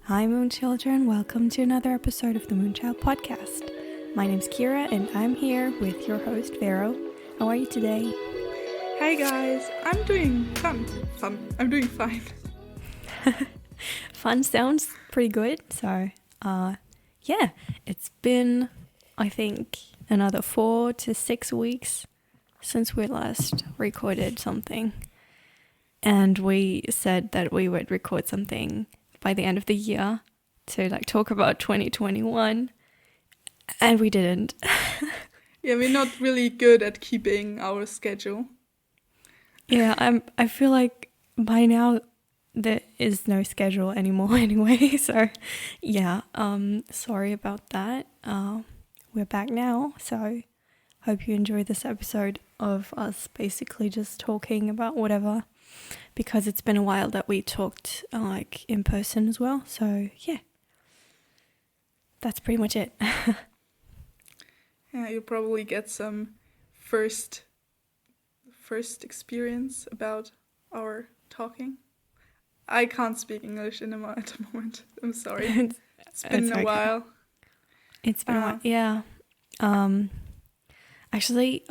Hi moonchildren, welcome to another episode of the Moonchild podcast. My name's Kira and I'm here with your host Vero. How are you today? Hi guys, I'm doing fun. I'm doing fine. Fun sounds pretty good. So, yeah, it's been, I think, another 4 to 6 weeks since we last recorded something. And we said that we would record something by the end of the year to talk about 2021, and we didn't. Yeah, we're not really good at keeping our schedule. Yeah, I feel like by now there is no schedule anymore anyway, so yeah, sorry about that. We're back now, so hope you enjoy this episode of us basically just talking about whatever, because it's been a while that we talked in person as well. So yeah, that's pretty much it. Yeah, you'll probably get some first experience about our talking. I can't speak English at the moment. I'm sorry. It's been a while. It's been a while. Yeah. Actually,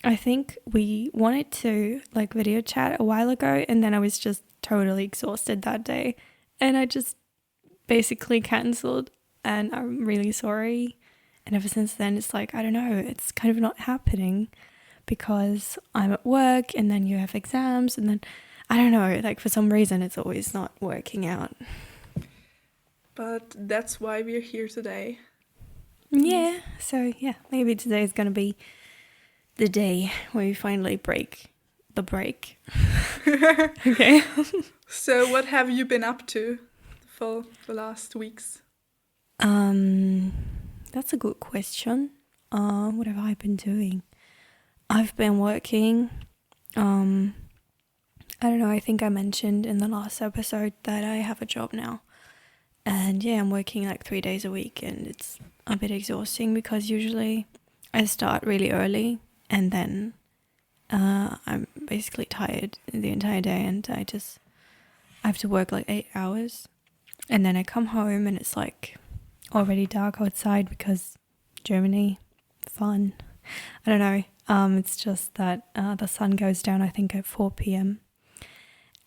I think we wanted to video chat a while ago, and then I was just totally exhausted that day, and I just basically cancelled, and I'm really sorry. And ever since then, it's I don't know, it's kind of not happening because I'm at work, and then you have exams, and then I don't know, for some reason it's always not working out. But that's why we're here today. Yeah, so yeah, maybe today is going to be the day where we finally break the break. Okay. So what have you been up to for the last weeks? That's a good question. What have I been doing? I've been working. I don't know, I think I mentioned in the last episode that I have a job now. And yeah, I'm working 3 days a week, and it's a bit exhausting because usually I start really early, and then I'm basically tired the entire day, and I have to work 8 hours, and then I come home and it's already dark outside because Germany, fun. I don't know. It's just that the sun goes down I think at 4 p.m.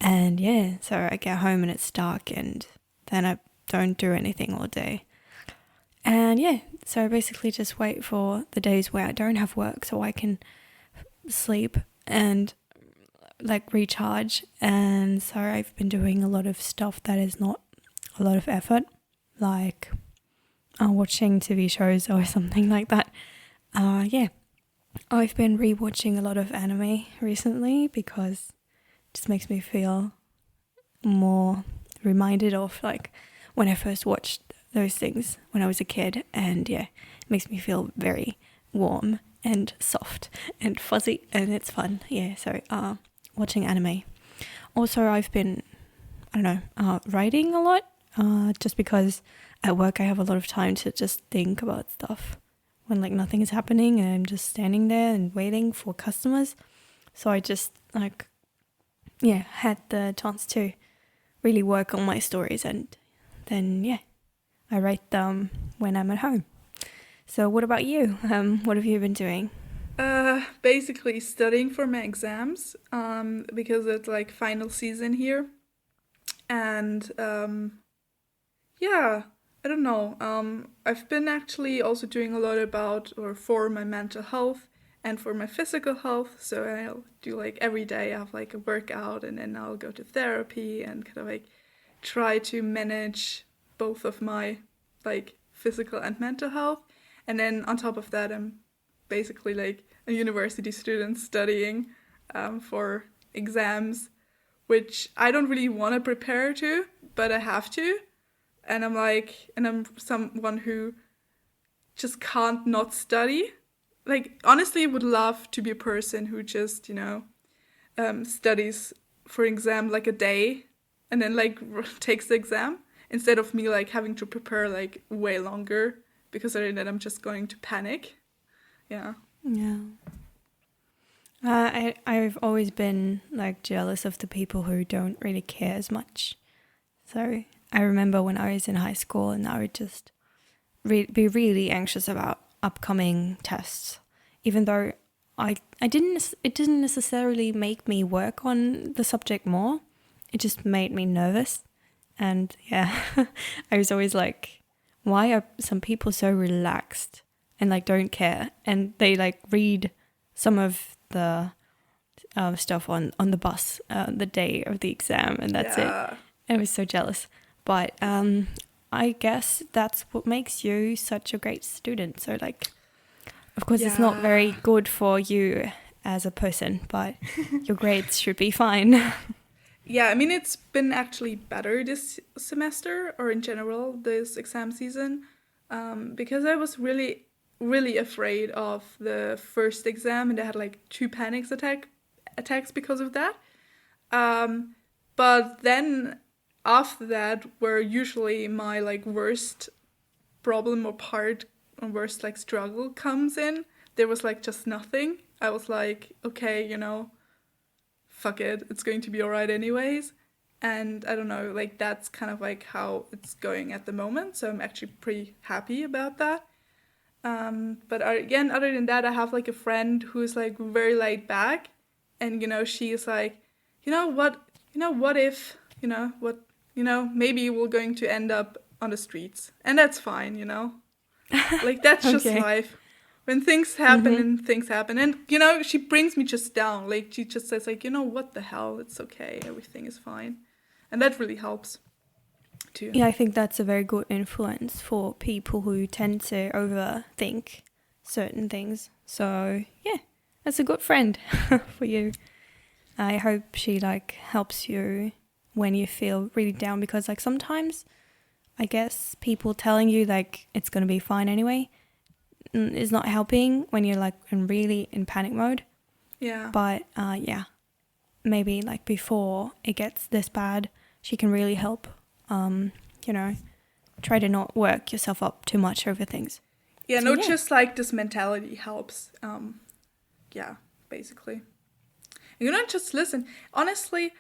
and yeah, so I get home and it's dark, and then I don't do anything all day. And yeah, so I basically just wait for the days where I don't have work so I can sleep and recharge. And so I've been doing a lot of stuff that is not a lot of effort, like watching TV shows or something like that. Yeah, I've been rewatching a lot of anime recently because it just makes me feel more reminded of when I first watched those things when I was a kid, and yeah, it makes me feel very warm and soft and fuzzy, and it's fun. Yeah, so watching anime. Also, I've been, I don't know, writing a lot, just because at work I have a lot of time to just think about stuff when nothing is happening and I'm just standing there and waiting for customers. So I just had the chance to really work on my stories, and then yeah, I write them when I'm at home. So what about you? What have you been doing? Basically studying for my exams, because it's final season here. And yeah, I don't know. I've been actually also doing a lot for my mental health and for my physical health. So I'll do every day I have a workout, and then I'll go to therapy and kind of try to manage both of my physical and mental health. And then on top of that, I'm basically a university student studying for exams, which I don't really want to prepare to, but I have to. And I'm someone who just can't not study. Honestly, would love to be a person who just, studies for exam a day and then takes the exam, instead of me having to prepare way longer, because then I'm just going to panic. Yeah. Yeah. I've always been jealous of the people who don't really care as much. So I remember when I was in high school and I would just be really anxious about upcoming tests, even though it didn't necessarily make me work on the subject more. It just made me nervous. And yeah, I was always like, why are some people so relaxed and like don't care? And they like read some of the stuff on the bus the day of the exam, and that's it. I was so jealous. But I guess that's what makes you such a great student. So like, of course, it's not very good for you as a person, but your grades should be fine. Yeah, I mean, it's been actually better this semester, or in general, this exam season, because I was really, really afraid of the first exam, and I had like 2 attacks because of that. But then after that, where usually my like worst problem or part or worst like struggle comes in, there was like just nothing. I was like, okay, fuck it, it's going to be alright anyways. And I don't know, like that's kind of like how it's going at the moment. So I'm actually pretty happy about that. But again, other than that, I have like a friend who's like very laid back, and she's like, what if, maybe we're going to end up on the streets, and that's fine, like that's just Okay. life. When things happen and things happen, and she brings me just down. Like she just says like, what the hell, it's okay, everything is fine, and that really helps too. Yeah, I think that's a very good influence for people who tend to overthink certain things. So yeah, that's a good friend for you. I hope she like helps you when you feel really down, because like sometimes I guess people telling you like it's gonna be fine anyway is not helping when you're like in panic mode. Yeah. But yeah, maybe like before it gets this bad, she can really help. Try to not work yourself up too much over things. Yeah, So, no, just like this mentality helps. Yeah, basically. Just listen. Honestly,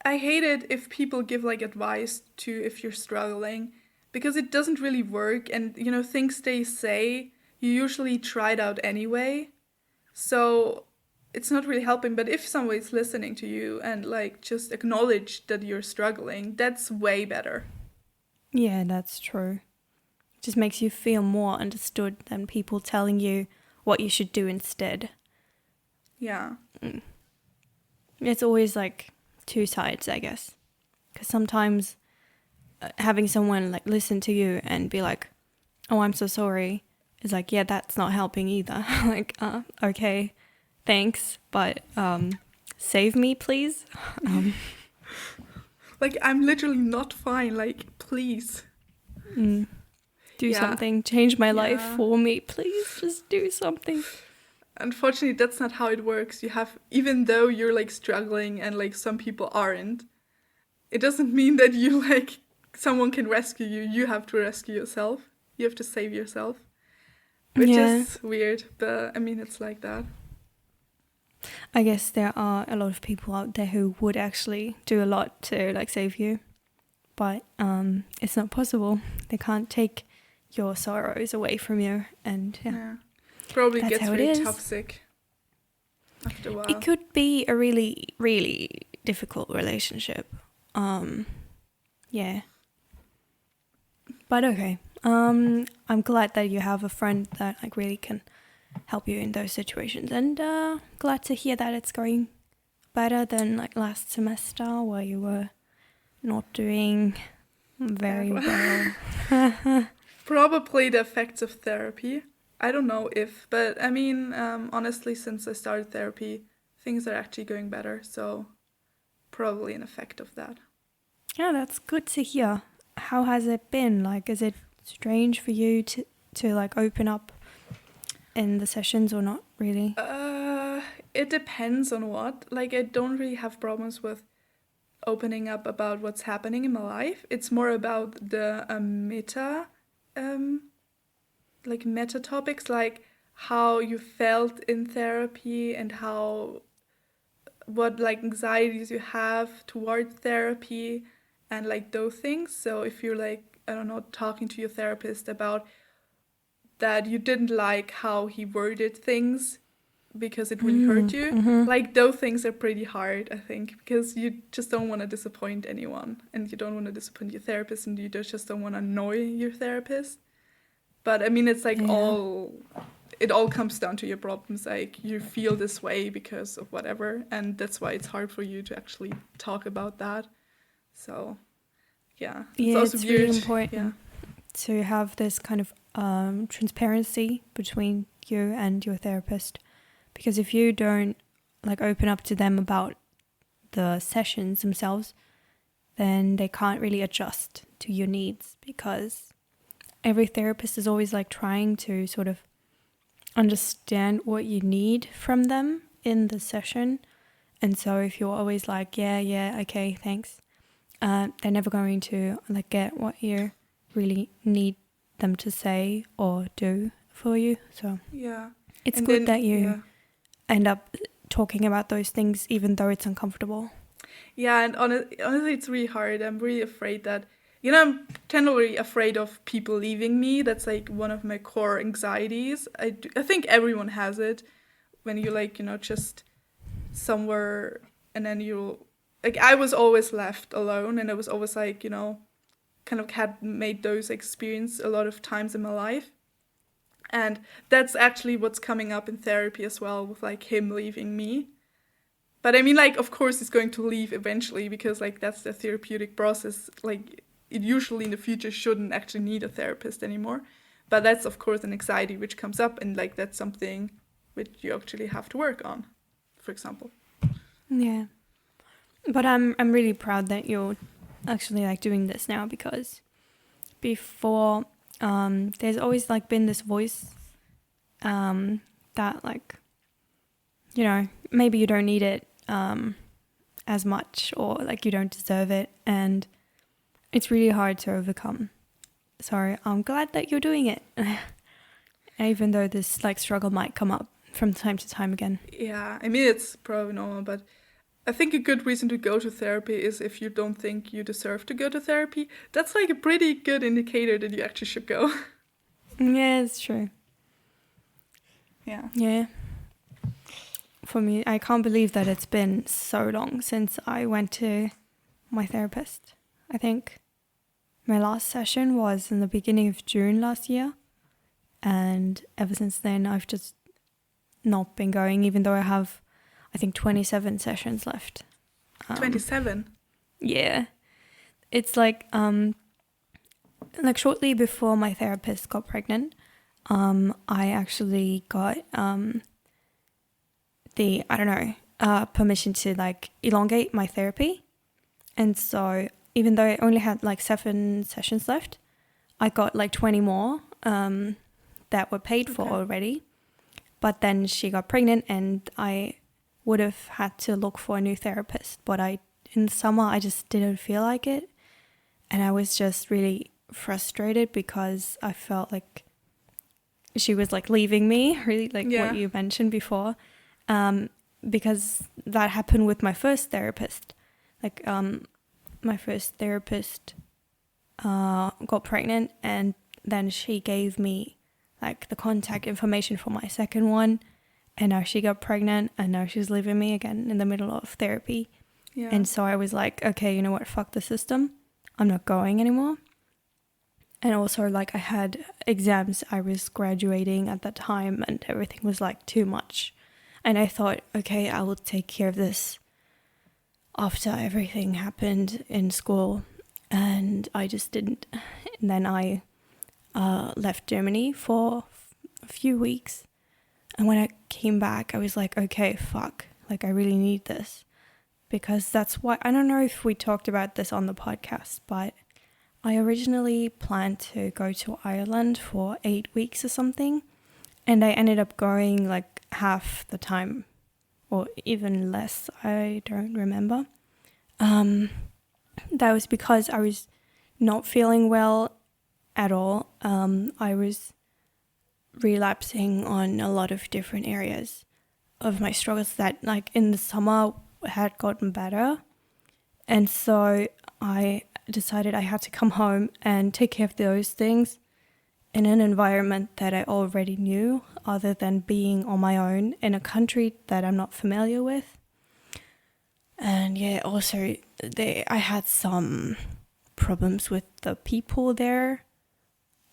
I hate it if people give like advice to if you're struggling, because it doesn't really work, and things they say you usually try it out anyway. So it's not really helping, but if someone is listening to you and like just acknowledge that you're struggling, that's way better. yeah, that's true. It just makes you feel more understood than people telling you what you should do instead. Yeah. It's always like two sides, I guess. Because sometimes having someone like listen to you and be like, oh, I'm so sorry, is like, yeah, that's not helping either. Like, okay, thanks, but save me, please. Like, I'm literally not fine. Like, please. Do Yeah. something. Change my life Yeah. for me, please. Just do something. Unfortunately, that's not how it works. Even though you're like struggling and like some people aren't, it doesn't mean that you like someone can rescue you. You have to rescue yourself. You have to save yourself. Which is weird, but I mean, it's like that. I guess there are a lot of people out there who would actually do a lot to like save you, but it's not possible. They can't take your sorrows away from you, and yeah. Probably That's gets how it very is. toxic after a while. It could be a really, really difficult relationship. Yeah. But okay. I'm glad that you have a friend that like really can help you in those situations, and glad to hear that it's going better than like last semester where you were not doing very well. Probably the effects of therapy. I don't know if, but I mean, honestly, since I started therapy, things are actually going better, so probably an effect of that. Yeah, that's good to hear. How has it been? Like, is it strange for you to like open up in the sessions or not really? It depends on what. Like, I don't really have problems with opening up about what's happening in my life. It's more about the meta topics, like how you felt in therapy and what like anxieties you have toward therapy, and like those things. So if you're like, I don't know, talking to your therapist about that you didn't like how he worded things because it really hurt you, like those things are pretty hard, I think, because you just don't want to disappoint anyone, and you don't want to disappoint your therapist, and you just don't want to annoy your therapist. But I mean, it's like it all comes down to your problems. Like you feel this way because of whatever, and that's why it's hard for you to actually talk about that. So, yeah, It's weird. really important to have this kind of transparency between you and your therapist, because if you don't like open up to them about the sessions themselves, then they can't really adjust to your needs, because every therapist is always like trying to sort of understand what you need from them in the session. And so if you're always like, yeah, okay, thanks, they're never going to like get what you really need them to say or do for you. So it's And good then, that you end up talking about those things even though it's uncomfortable. Yeah, and honestly, it's really hard. I'm really afraid that, I'm generally afraid of people leaving me. That's like one of my core anxieties. I think everyone has it when you like, just somewhere and then like, I was always left alone, and I was always like, kind of had made those experiences a lot of times in my life. And that's actually what's coming up in therapy as well, with like him leaving me. But I mean, like, of course he's going to leave eventually, because like that's the therapeutic process. Like, it usually in the future shouldn't actually need a therapist anymore. But that's of course an anxiety which comes up, and like that's something which you actually have to work on, for example. Yeah. But I'm really proud that you're actually like doing this now, because before there's always like been this voice that like, maybe you don't need it as much, or like you don't deserve it, and it's really hard to overcome. So I'm glad that you're doing it. Even though this like struggle might come up from time to time again. Yeah, I mean, it's probably normal, but I think a good reason to go to therapy is if you don't think you deserve to go to therapy. That's like a pretty good indicator that you actually should go. Yeah, it's true. Yeah. Yeah. For me, I can't believe that it's been so long since I went to my therapist. I think my last session was in the beginning of June last year. And ever since then, I've just not been going, even though I have, I think, 27 sessions left. 27? Yeah. It's like shortly before my therapist got pregnant, I actually got permission to like elongate my therapy. And so even though I only had like 7 sessions left, I got like 20 more that were paid for already. But then she got pregnant, and I would have had to look for a new therapist. But in the summer, I just didn't feel like it. And I was just really frustrated because I felt like she was like leaving me, really, like what you mentioned before. Because that happened with my first therapist. Like my first therapist got pregnant, and then she gave me like the contact information for my second one, and now she got pregnant, and now she's leaving me again in the middle of therapy. Yeah. And so I was like, okay, you know what, fuck the system, I'm not going anymore. And also like I had exams, I was graduating at that time, and everything was like too much, and I thought, okay, I will take care of this after everything happened in school, and I just didn't. And then I left Germany for a few weeks, and when I came back, I was like, okay, fuck, like I really need this, because that's why, I don't know if we talked about this on the podcast, but I originally planned to go to Ireland for 8 weeks or something, and I ended up going like half the time, or even less, I don't remember. That was because I was not feeling well at all. I was relapsing on a lot of different areas of my struggles that like in the summer had gotten better. And so I decided I had to come home and take care of those things in an environment that I already knew, other than being on my own in a country that I'm not familiar with. And yeah, also I had some problems with the people there.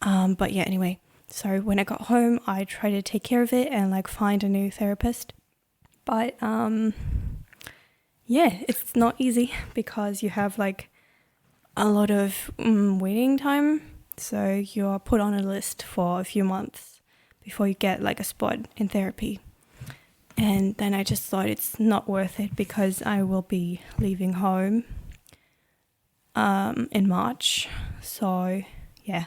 But yeah, anyway, so when I got home, I tried to take care of it and like find a new therapist. But yeah, it's not easy because you have like a lot of waiting time. So you're put on a list for a few months before you get like a spot in therapy. And then I just thought it's not worth it because I will be leaving home in March. So yeah,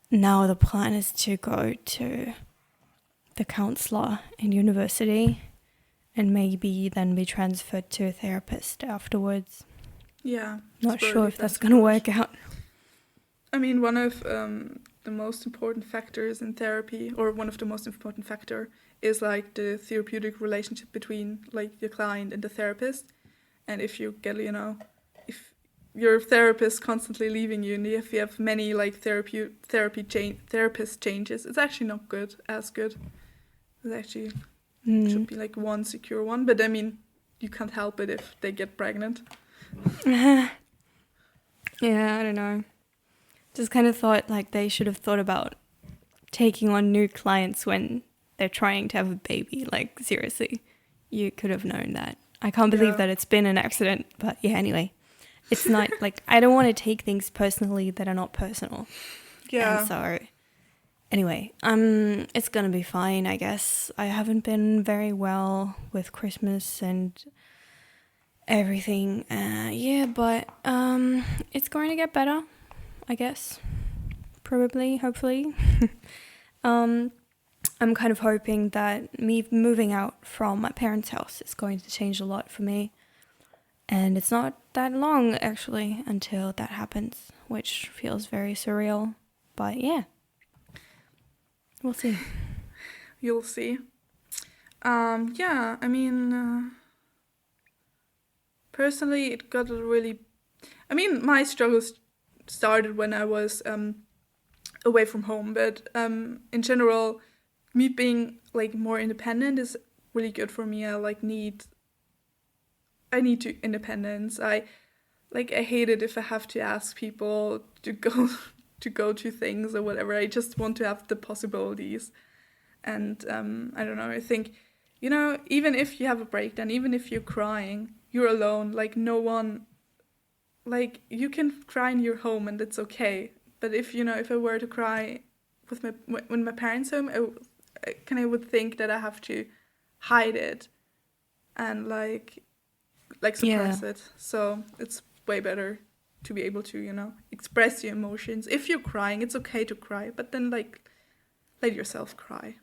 now the plan is to go to the counselor in university and maybe then be transferred to a therapist afterwards. Yeah. Not sure if that's going to work out. I mean, one of the most important factors in therapy, or one of the most important factor, is like the therapeutic relationship between like your client and the therapist. And if you get, if your therapist constantly leaving you, and if you have many like therapist changes, it's actually not good. It actually should be like one secure one. But I mean, you can't help it if they get pregnant. Yeah, I don't know. Just kind of thought like they should have thought about taking on new clients when they're trying to have a baby. Like, seriously, you could have known that. I can't believe that it's been an accident. But yeah, anyway, it's not like I don't want to take things personally that are not personal. Yeah. And so anyway, it's going to be fine, I guess. I haven't been very well with Christmas and everything. Yeah, but it's going to get better, I guess. Probably, hopefully. I'm kind of hoping that me moving out from my parents' house is going to change a lot for me. And it's not that long, actually, until that happens, which feels very surreal. But yeah, we'll see. You'll see. Yeah, I mean, personally, it got really... I mean, my struggles started when I was away from home, but in general, me being like more independent is really good for me. I need to independence. I hate it if I have to ask people to go to things or whatever. I just want to have the possibilities. And I don't know, I think, even if you have a breakdown, even if you're crying, you're alone, like no one, like you can cry in your home and it's okay. But if I were to cry with my parents' home, I would think that I have to hide it and like suppress it. So it's way better to be able to, express your emotions. If you're crying, it's okay to cry, but then like let yourself cry.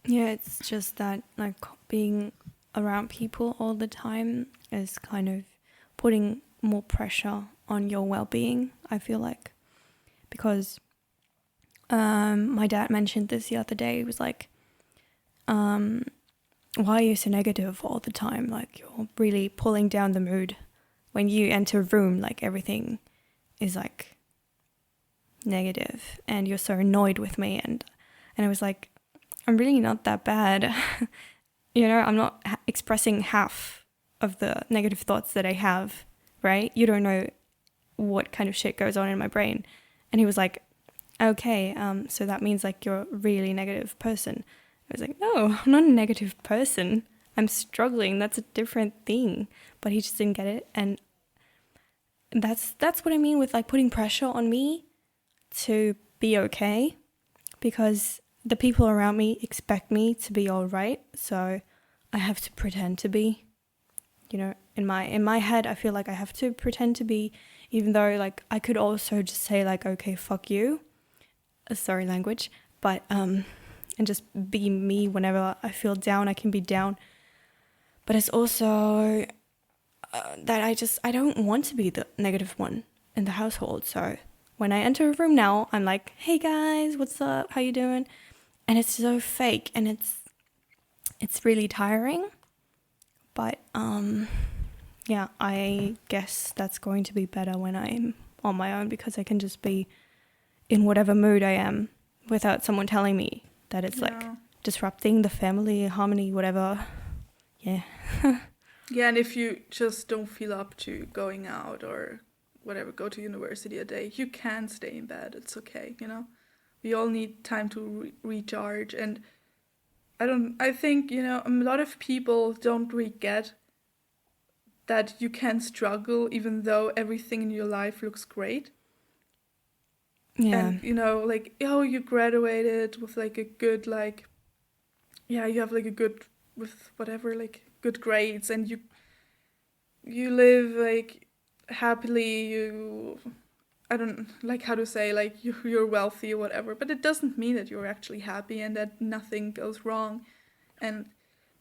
Yeah, it's just that like being around people all the time is kind of putting more pressure on your well-being, I feel like. Because my dad mentioned this the other day. He was like, why are you so negative all the time? Like, you're really pulling down the mood. When you enter a room, like, everything is, like, negative. And you're so annoyed with me. And I was like, I'm really not that bad. I'm not expressing half of the negative thoughts that I have, right? You don't know what kind of shit goes on in my brain. And he was like, okay, so that means like you're a really negative person. I was like, no, I'm not a negative person. I'm struggling. That's a different thing. But he just didn't get it. And that's what I mean with like putting pressure on me to be okay, because the people around me expect me to be all right. So I have to pretend to be, in my head, I feel like I have to pretend to be, even though like I could also just say like, okay, fuck you. Sorry, language. But, and just be me whenever I feel down, I can be down. But it's also that I don't want to be the negative one in the household. So when I enter a room now, I'm like, hey guys, what's up? How you doing? And it's so fake and it's really tiring. But Yeah, I guess that's going to be better when I'm on my own, because I can just be in whatever mood I am without someone telling me that it's like Yeah. disrupting the family harmony, whatever. Yeah. Yeah, and if you just don't feel up to going out or whatever, go to university a day, you can stay in bed. It's okay, you know? We all need time to recharge. And I think, you know, a lot of people don't really get that you can struggle even though everything in your life looks great. Yeah. And, you know, like, oh, you graduated with like a good, like, yeah, you have like a good, with whatever, like good grades, and you live like happily, I don't like how to say, like you're wealthy or whatever, but it doesn't mean that you're actually happy and that nothing goes wrong. And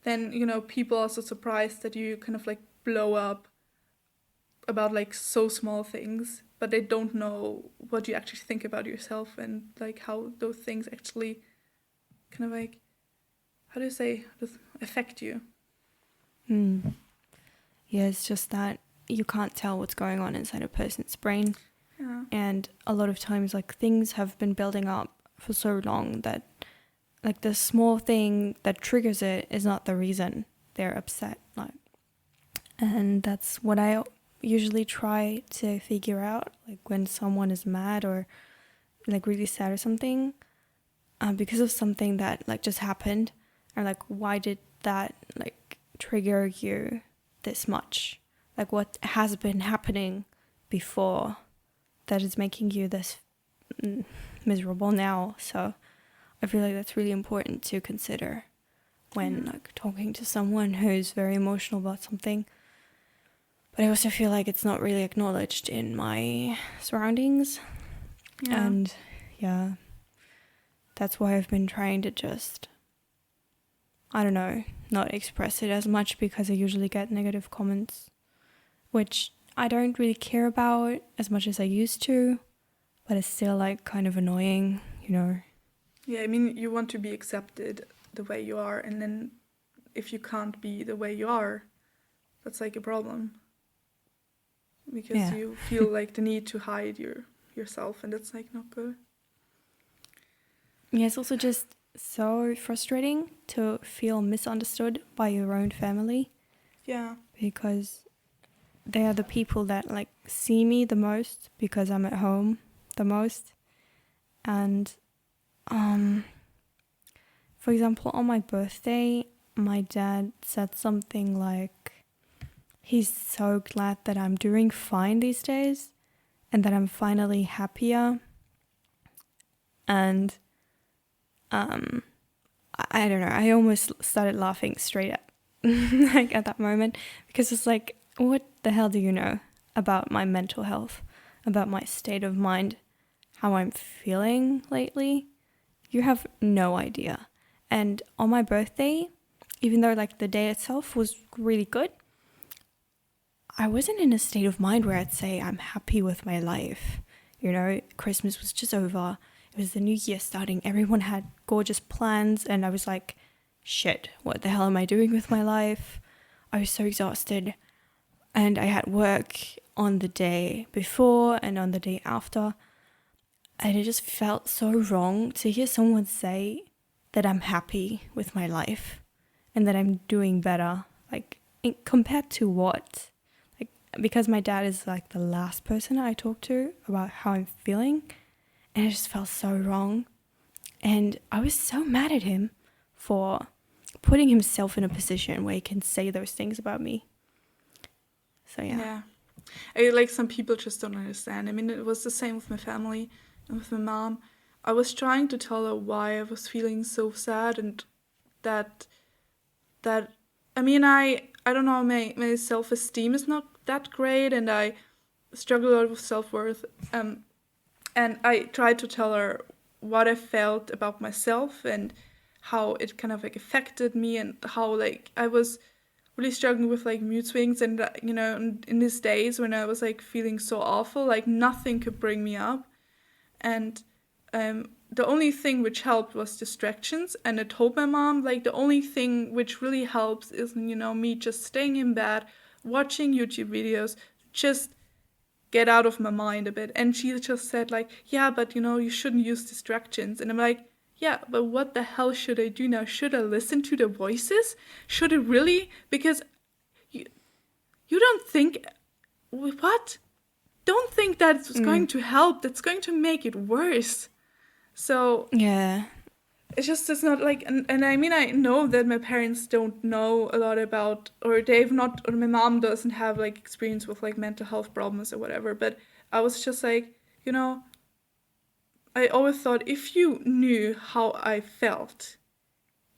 then, you know, people are also surprised that you kind of like blow up about like so small things, but they don't know what you actually think about yourself and like how those things actually kind of like, how do you say, affect you. Mm. Yeah, it's just that you can't tell what's going on inside a person's brain. Yeah. And a lot of times, like, things have been building up for so long that, like, the small thing that triggers it is not the reason they're upset. Like, and that's what I usually try to figure out, like, when someone is mad or, like, really sad or something, because of something that, like, just happened. Or, like, why did that, like, trigger you this much? Like, what has been happening before that is making you this miserable now? So I feel like that's really important to consider when like talking to someone who's very emotional about something. But I also feel like it's not really acknowledged in my surroundings. Yeah. And yeah, that's why I've been trying to just, I don't know, not express it as much, because I usually get negative comments, which I don't really care about as much as I used to, but it's still like kind of annoying, you know. Yeah, I mean, you want to be accepted the way you are, and then if you can't be the way you are, that's like a problem. Because Yeah. you feel like the need to hide yourself, and that's like not good. Yeah, it's also just so frustrating to feel misunderstood by your own family, Yeah. because they are the people that like see me the most because I'm at home the most. And for example, on my birthday, my dad said something like he's so glad that I'm doing fine these days and that I'm finally happier. And I don't know, I almost started laughing straight up like at that moment, because it's like, what the hell do you know about my mental health, about my state of mind, how I'm feeling lately? You have no idea. And on my birthday, even though like the day itself was really good, I wasn't in a state of mind where I'd say I'm happy with my life. You know, Christmas was just over. It was the new year starting. Everyone had gorgeous plans, and I was like, shit, what the hell am I doing with my life? I was so exhausted. And I had work on the day before and on the day after. And it just felt so wrong to hear someone say that I'm happy with my life and that I'm doing better. Like, compared to what? Like, because my dad is like the last person I talk to about how I'm feeling. And it just felt so wrong. And I was so mad at him for putting himself in a position where he can say those things about me. So yeah. Like some people just don't understand. I mean, it was the same with my family and with my mom. I was trying to tell her why I was feeling so sad, and that I mean, I don't know, my self-esteem is not that great, and I struggle a lot with self-worth. And I tried to tell her what I felt about myself and how it kind of like affected me, and how like I was really struggling with like mood swings, and you know, in these days when I was like feeling so awful, like nothing could bring me up. And the only thing which helped was distractions. And I told my mom, like, the only thing which really helps is, you know, me just staying in bed, watching YouTube videos, just get out of my mind a bit. And she just said like, yeah, but you shouldn't use distractions. And I'm like, yeah, but what the hell should I do now? Should I listen to the voices? Should it really? Because you don't think, what? Don't think that's going to help. That's going to make it worse. So Yeah. it's not like, and I mean, I know that my parents don't know a lot about, or they've not, or my mom doesn't have like experience with like mental health problems or whatever, but I was just like, I always thought if you knew how I felt,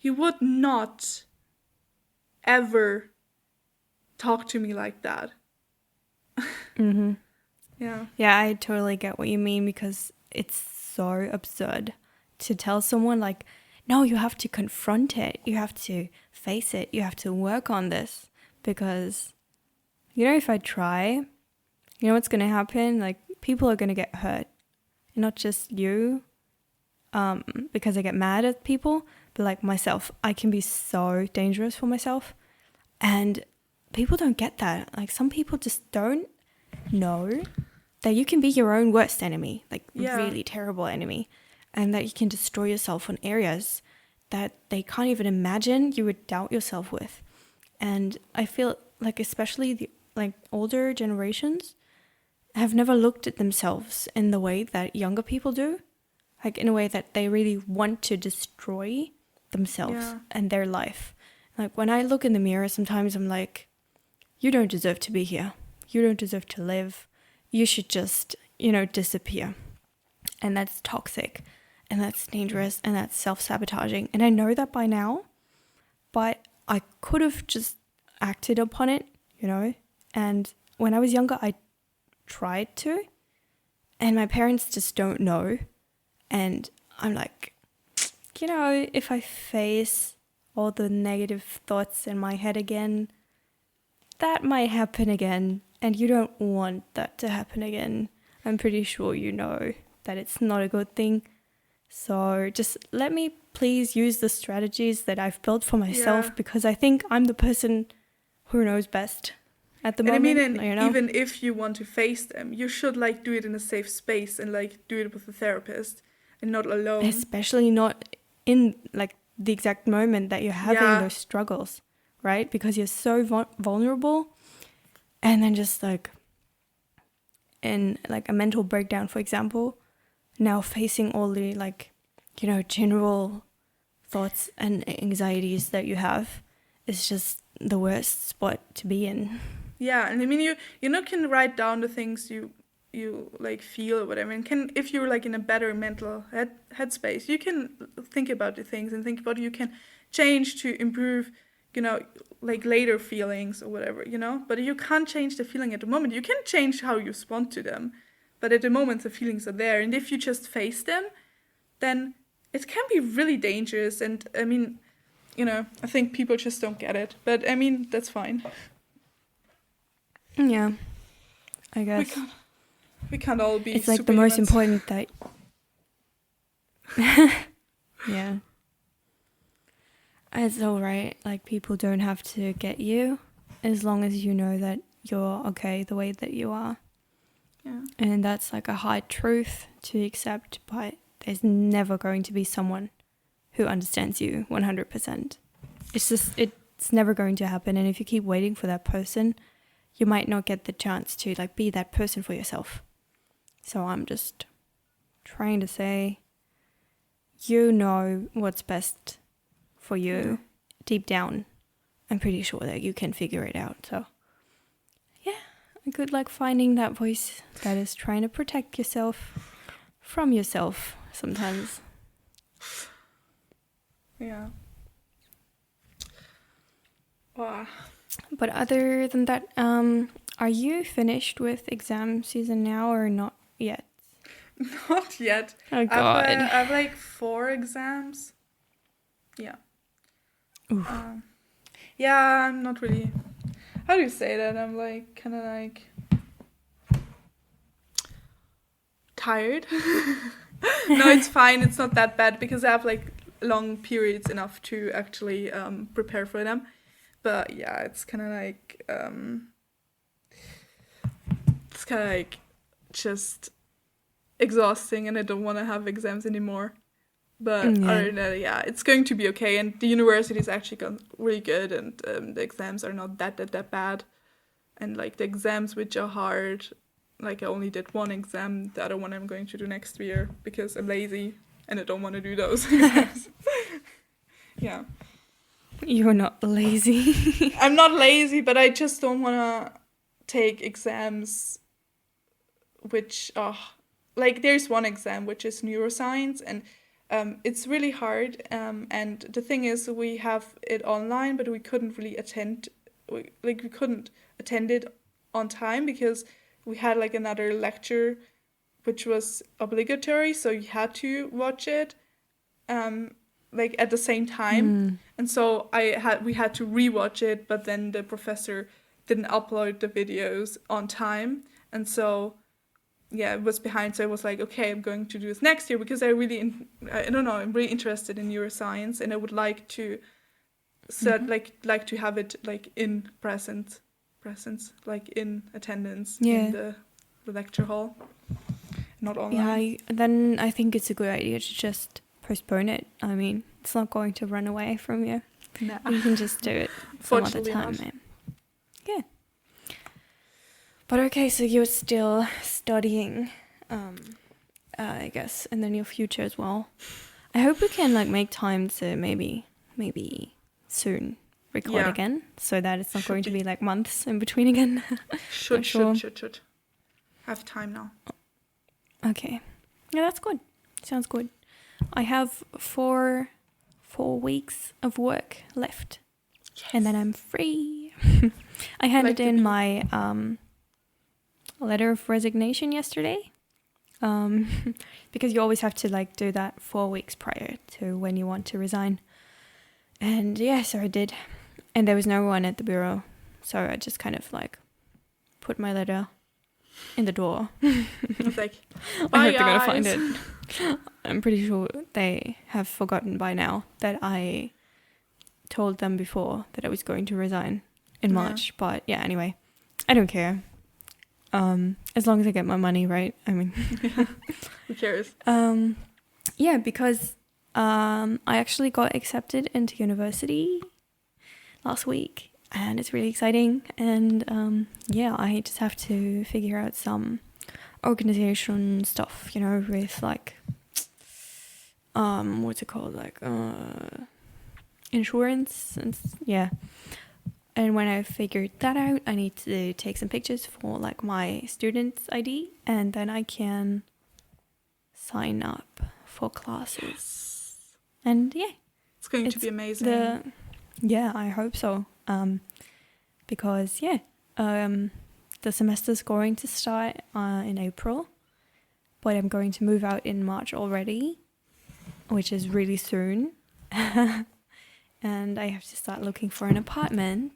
you would not ever talk to me like that. Mm-hmm. Yeah. Yeah, I totally get what you mean, because it's so absurd to tell someone like, no, you have to confront it. You have to face it. You have to work on this, because, if I try, what's going to happen? Like, people are going to get hurt. Not just you, because I get mad at people, but like myself, I can be so dangerous for myself. And people don't get that. Like, some people just don't know that you can be your own worst enemy, like really terrible enemy, and that you can destroy yourself on areas that they can't even imagine you would doubt yourself with. And I feel like especially the older generations have never looked at themselves in the way that younger people do, like in a way that they really want to destroy themselves and their life. Like, when I look in the mirror, sometimes I'm like, you don't deserve to be here. You don't deserve to live. You should just, disappear. And that's toxic, and that's dangerous, and that's self-sabotaging. And I know that by now, but I could have just acted upon it, And when I was younger, I tried to, and my parents just don't know. And I'm like, if I face all the negative thoughts in my head again, that might happen again, and you don't want that to happen again. I'm pretty sure you know that it's not a good thing. So just let me please use the strategies that I've built for myself, because I think I'm the person who knows best at the moment. I mean, even if you want to face them, you should do it in a safe space and do it with a therapist and not alone. Especially not in the exact moment that you're having those struggles, right? Because you're so vulnerable, and then just in a mental breakdown, for example, now facing all the general thoughts and anxieties that you have is just the worst spot to be in. Yeah, and I mean, you can write down the things you feel or whatever, and if you're in a better mental headspace, you can think about the things and think about you can change to improve, later feelings or whatever, But you can't change the feeling at the moment. You can change how you respond to them, but at the moment the feelings are there, and if you just face them, then it can be really dangerous. And I mean, I think people just don't get it, but I mean, that's fine. Yeah, I guess we can't all be. It's the most important that. Yeah. It's all right. People don't have to get you, as long as you know that you're okay the way that you are. Yeah. And that's a hard truth to accept, but there's never going to be someone who understands you 100%. It's never going to happen. And if you keep waiting for that person, you might not get the chance to be that person for yourself. So I'm just trying to say, you know what's best for you deep down. I'm pretty sure that you can figure it out. So yeah, good luck finding that voice that is trying to protect yourself from yourself sometimes. Yeah. Wow. But other than that, are you finished with exam season now or not yet? Not yet. Oh God. I have 4 exams. Yeah. Yeah, I'm not really. How do you say that? I'm kind of tired. No, it's fine. It's not that bad because I have long periods enough to actually prepare for them. But yeah, it's kind of it's kind of like just exhausting, and I don't want to have exams anymore. But other than that, yeah, it's going to be okay. And the university's actually gone really good, and the exams are not that bad. And like the exams which are hard, like I only did one exam. The other one I'm going to do next year because I'm lazy and I don't want to do those exams. Yeah. You're not lazy. I'm not lazy, but I just don't want to take exams which are like there's one exam which is neuroscience, and it's really hard. And the thing is, we have it online, but we couldn't really attend. We couldn't attend it on time because we had like another lecture which was obligatory, so you had to watch it like at the same time. And so we had to rewatch it, but then the professor didn't upload the videos on time, and so yeah, it was behind. So I was like, okay, I'm going to do this next year because I'm really interested in neuroscience, and I would like to like to have it like in presence, like in attendance in the lecture hall, not online. Yeah, then I think it's a good idea to just postpone it. I mean, it's not going to run away from you. Nah. You can just do it some other time, man. Yeah. But okay, so you're still studying, I guess, in the near future as well. I hope we can like make time to maybe soon record again, so that it's not going to be like months in between again. Should have time now. Okay, yeah, that's good. Sounds good. I have 4 weeks of work left, and then I'm free. I handed in my letter of resignation yesterday, because you always have to like do that 4 weeks prior to when you want to resign. And yeah, so I did, and there was no one at the bureau, so I just kind of like put my letter in the door. It's like, I hope they're gonna find it. I'm pretty sure they have forgotten by now that I told them before that I was going to resign in March. But yeah, anyway, I don't care. As long as I get my money, right? I mean, who cares? Yeah, because I actually got accepted into university last week, and it's really exciting. And yeah, I just have to figure out some organization stuff, you know, with like what's it called, like insurance and yeah. And when I figured that out, I need to take some pictures for like my student's ID, and then I can sign up for classes. Yes. And yeah, it's going to be amazing. Yeah, I hope so. Because yeah, the semester's going to start in April, but I'm going to move out in March already, which is really soon. And I have to start looking for an apartment.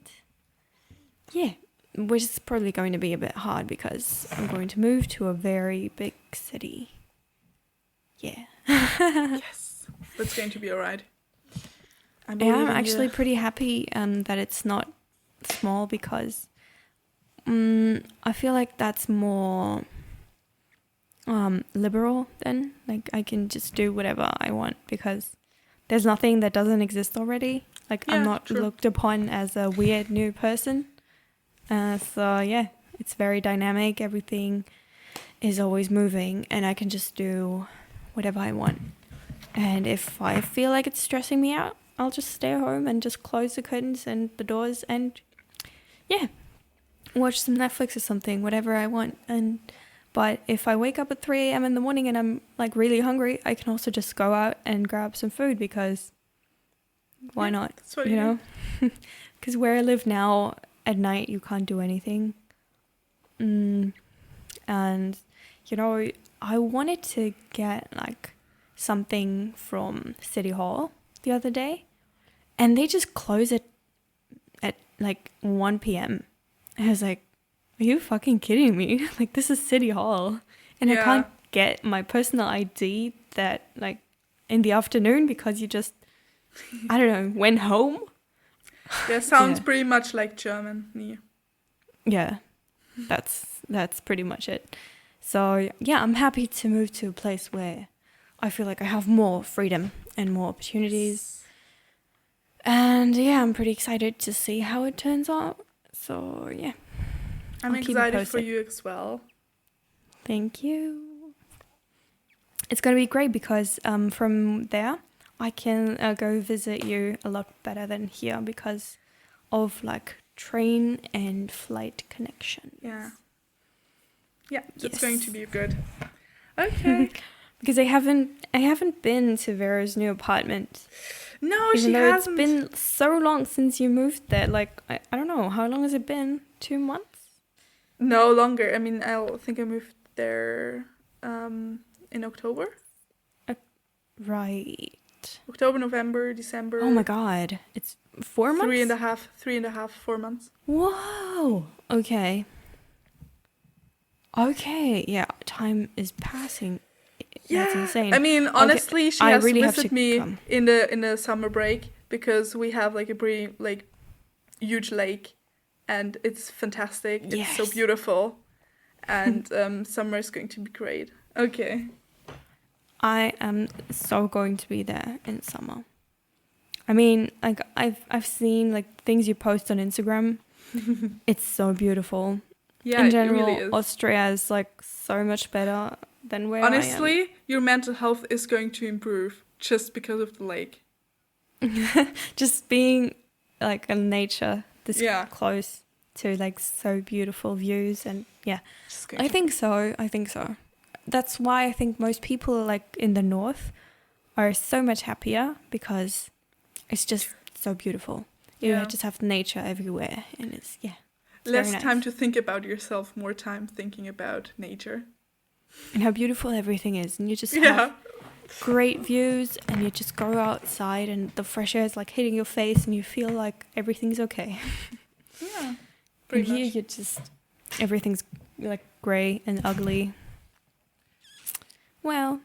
Yeah, which is probably going to be a bit hard because I'm going to move to a very big city. Yeah. Yes, that's going to be alright. I'm actually pretty happy that it's not small, because I feel like that's more liberal then. Like I can just do whatever I want because there's nothing that doesn't exist already. Like I'm not looked upon as a weird new person. So yeah, it's very dynamic. Everything is always moving, and I can just do whatever I want. And if I feel like it's stressing me out, I'll just stay home and just close the curtains and the doors and yeah, watch some Netflix or something, whatever I want. But if I wake up at 3 a.m. in the morning and I'm like really hungry, I can also just go out and grab some food, because why not? That's what you know? Because where I live now, at night you can't do anything. And you know, I wanted to get like something from City Hall the other day, and they just close it at like 1 p.m. I was like, are you fucking kidding me? Like, this is City Hall, and I can't get my personal ID that like in the afternoon because you just, I don't know, went home. Yeah, sounds pretty much like Germany. Yeah. That's pretty much it. So yeah, I'm happy to move to a place where I feel like I have more freedom and more opportunities. And yeah, I'm pretty excited to see how it turns out. So yeah, I'm I'll keep you excited for posted. you as well. Thank you. It's going to be great because from there I can go visit you a lot better than here because of like train and flight connection. Yeah. Yeah, it's Yes. going to be good. Okay. Because I haven't been to Vera's new apartment. No, Even she though hasn't. it's been so long since you moved there. Like I don't know, how long has it been? 2 months? No, longer. I mean, I think I moved there in October. Right. October, November, December. Oh my god. It's 4 months? 3.5, 4 months. Whoa. Okay. Okay. Yeah, time is passing. That's insane. I mean, honestly, she I has really to have visit to me come. in the summer break because we have like a pretty like huge lake, and it's fantastic. It's so Yes. beautiful, and summer is going to be great. Okay. I am so going to be there in summer. I mean, like I've seen like things you post on Instagram. It's so beautiful. Yeah, In general, it really is. Austria is like so much better than where I Honestly, your mental health is going to improve just because of the lake. am. Just being like in nature this Yeah. close to like so beautiful views and yeah. Just going I to- think so. That's why I think most people like in the north are so much happier because it's just so beautiful. You Yeah. just have nature everywhere and it's less very nice. time to think about yourself, more time thinking about nature. and how beautiful everything is and you just Yeah. have great views and you just go outside and the fresh air is like hitting your face and you feel like everything's okay. Yeah. And Pretty here much. you just everything's like grey and ugly. Well,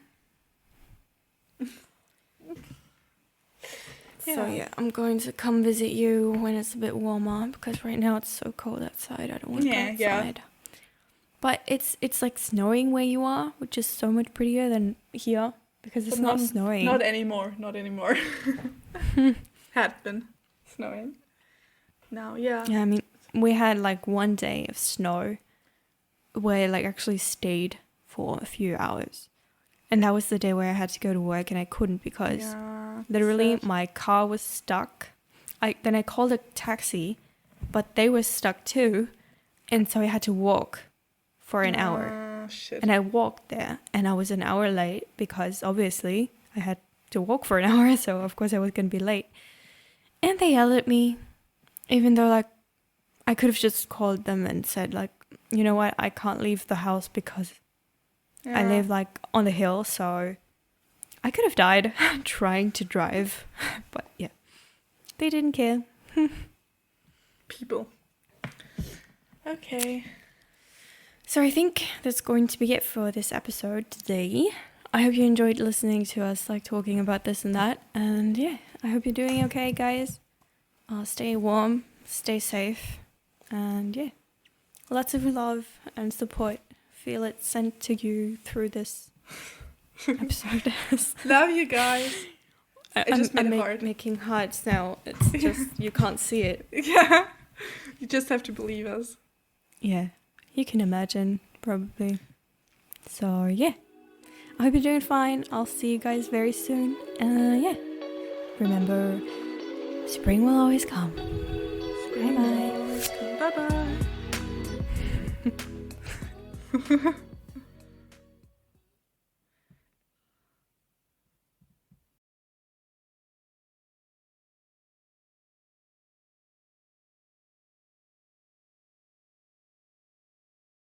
so yeah, I'm going to come visit you when it's a bit warmer because right now it's so cold outside. I don't want to go outside. Yeah. But it's like snowing where you are, which is so much prettier than here because it's But not snowing. Not anymore. Had been snowing. Now, yeah. Yeah, I mean, we had like one day of snow where like actually stayed for a few hours. And that was the day where I had to go to work and I couldn't because Yeah, literally sad. my car was stuck. Then I called a taxi, but they were stuck too. And so I had to walk for an hour. Oh, shit. And I walked there and I was an hour late because obviously I had to walk for an hour. So of course I was going to be late. And they yelled at me, even though like I could have just called them and said like, you know what, I can't leave the house because I Yeah. live like on the hill. So I could have died trying to drive. But yeah, they didn't care. People. Okay. So I think that's going to be it for this episode today. I hope you enjoyed listening to us like talking about this and that. And yeah, I hope you're doing okay, guys. Stay warm, stay safe, and yeah, lots of love and support. Feel it sent to you through this episode. Love you guys. I just made a heart. Making hearts now. It's just you can't see it. Yeah. You just have to believe us. Yeah, you can imagine probably. So yeah, I hope you're doing fine. I'll see you guys very soon. Yeah, remember, spring will always come. Bye bye. Bye bye.